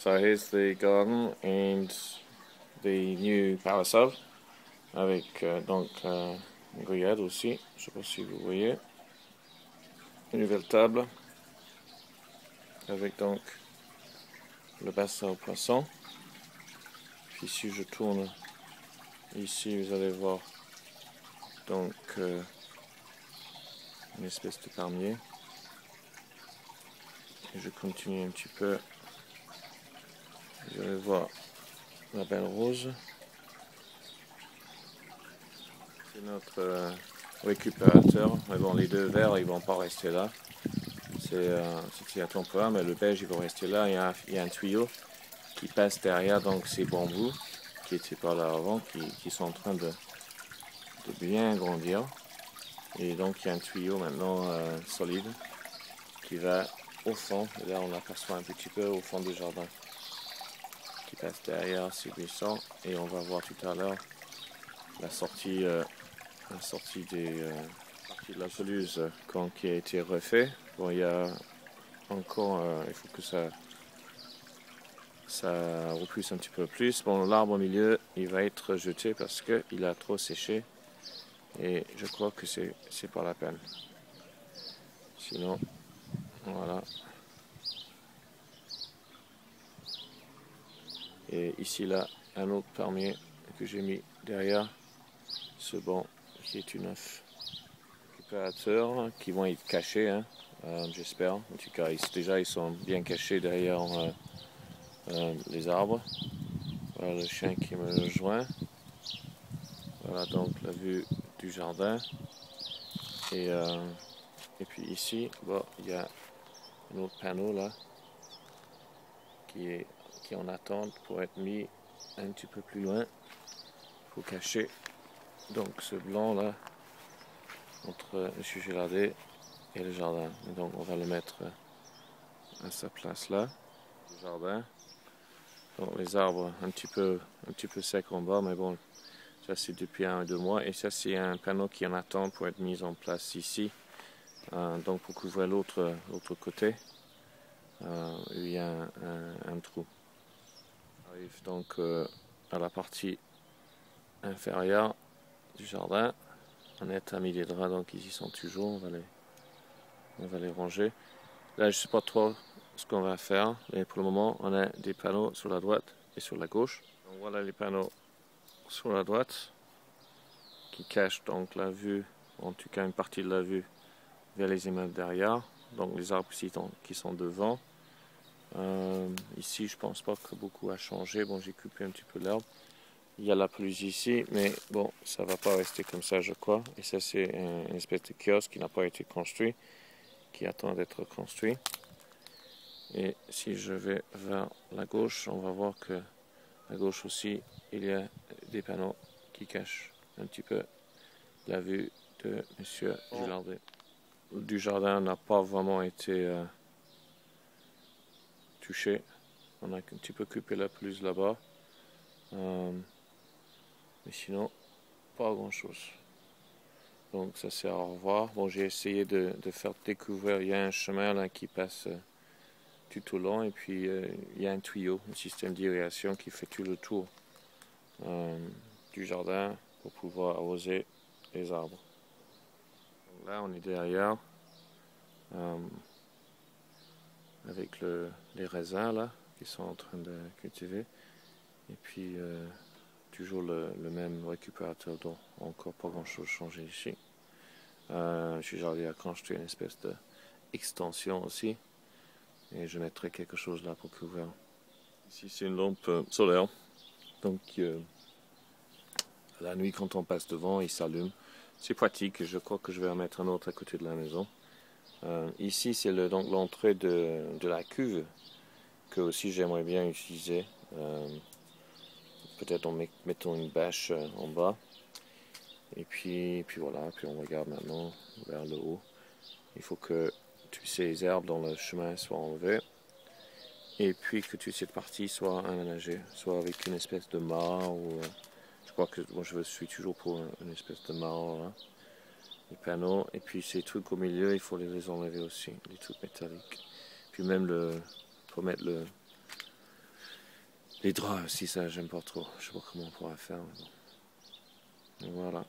So here's the garden and the new parasol avec donc une grillade aussi, je ne sais pas si vous voyez, une nouvelle table avec donc le bassin aux poissons. Puis si je tourne ici, vous allez voir donc une espèce de palmier. Et je continue un petit peu. Vous allez voir la belle rose. C'est notre récupérateur. Mais bon, les deux verts, ils vont pas rester là. C'est temporaire, mais le beige, il va rester là. Il y a un tuyau qui passe derrière donc ces bambous qui étaient par là avant, qui sont en train de bien grandir. Et donc il y a un tuyau maintenant solide qui va au fond. Et là on l'aperçoit un petit peu au fond du jardin, qui passe derrière ces buissons. Et on va voir tout à l'heure la sortie de la pelouse qui a été refait. Bon, il y a encore, il faut que ça repousse un petit peu plus. Bon, l'arbre au milieu, il va être jeté parce qu'il a trop séché. Et je crois que c'est pas la peine. Sinon, voilà. Et ici, là, un autre palmier que j'ai mis derrière ce banc qui est une récupérateur qui vont être cachés, hein, j'espère. En tout cas, déjà, ils sont bien cachés derrière les arbres. Voilà le chien qui me rejoint. Voilà donc la vue du jardin. Et puis ici, bon, il y a un autre panneau là qui est en attente pour être mis un petit peu plus loin pour cacher donc ce blanc là entre M. Gilardet et le jardin. Et donc on va le mettre à sa place là, le jardin. Donc les arbres un petit peu secs en bas, mais bon, ça c'est depuis 1 ou 2 mois. Et ça c'est un panneau qui est en attente pour être mis en place ici, donc pour couvrir l'autre côté. Il y a un trou. On arrive donc à la partie inférieure du jardin. On est à mis les draps, donc ils y sont toujours. On va les ranger. Là, je ne sais pas trop ce qu'on va faire, mais pour le moment, on a des panneaux sur la droite et sur la gauche. Donc voilà les panneaux sur la droite qui cachent donc la vue, en tout cas une partie de la vue vers les immeubles derrière. Donc les arbres qui sont devant. Ici, je pense pas que beaucoup a changé. Bon, j'ai coupé un petit peu l'herbe. Il y a la pelouse ici, mais bon, ça va pas rester comme ça, je crois. Et ça, c'est une espèce de kiosque qui n'a pas été construit, qui attend d'être construit. Et si je vais vers la gauche, on va voir que à gauche aussi, il y a des panneaux qui cachent un petit peu la vue de M. Gilardet. Du jardin n'a pas vraiment été touché. On a un petit peu coupé la pelouse là-bas. Mais sinon, pas grand-chose. Donc ça c'est à revoir. Bon, j'ai essayé de faire découvrir, il y a un chemin là qui passe tout au long et puis il y a un tuyau, un système d'irrigation qui fait tout le tour du jardin pour pouvoir arroser les arbres. Donc là on est derrière avec les raisins là qui sont en train de cultiver et puis toujours le même récupérateur d'eau, encore pas grand chose changé ici. Je suis allé à construire une espèce d'extension aussi et je mettrai quelque chose là pour couvrir. Ici c'est une lampe solaire, donc la nuit quand on passe devant il s'allume. C'est pratique, je crois que je vais en mettre un autre à côté de la maison. Ici c'est donc l'entrée de la cuve que aussi j'aimerais bien utiliser. Peut-être en mettant une bâche en bas. Et puis voilà, puis on regarde maintenant vers le haut. Il faut que toutes ces herbes dans le chemin soient enlevées. Et puis que toute cette partie soit aménagée, soit avec une espèce de mât ou... je crois que moi je suis toujours pour une espèce de mât, là. Les panneaux, et puis ces trucs au milieu, il faut les enlever aussi, les trucs métalliques. Puis même pour mettre Les draps aussi, ça, j'aime pas trop. Je sais pas comment on pourra faire. Mais bon. Et voilà.